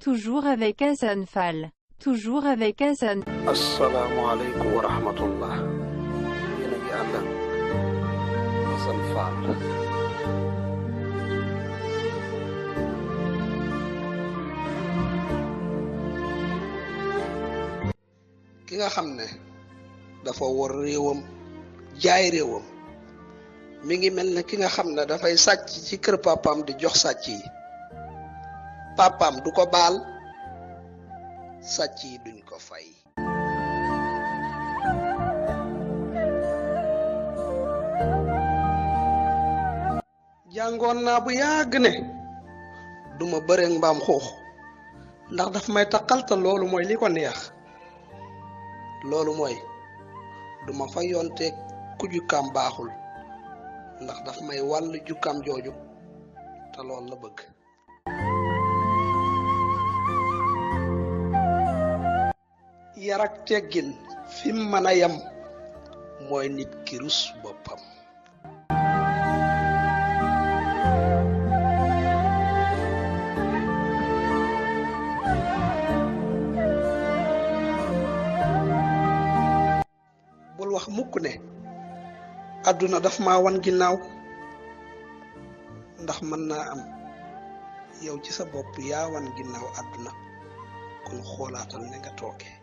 Toujours avec Hassan Fall. Toujours avec Hassan. Assalamu alaikum wa rahmatullah. Yéen a ngi ànd ak Hassan Fall. ki nga xam ne dafa war réewam jaay réewam mi ngi mel ne ki nga xam ne dafay sàcc ci kër papaam di jox sàcc yi papaam du ko baal sàcc yi duñ ko fay. jàngoon naa bu yàgg ne duma bëre mbaam xuux ndax daf may taqal te loolu mooy li ko neex loolu mooy duma fa yonteeg ku jukkaam baaxul ndax daf may wàll jukkaam jooju te loolu la bëgg. yar ak teggin fi mu mën a yem mooy nit ki rus boppam. bul wax mukk ne àdduna daf ma wan ginnaaw ndax mën naa am yow ci sa bopp yaa wan ginnaaw àdduna kon xoolaatal ne nga toogee.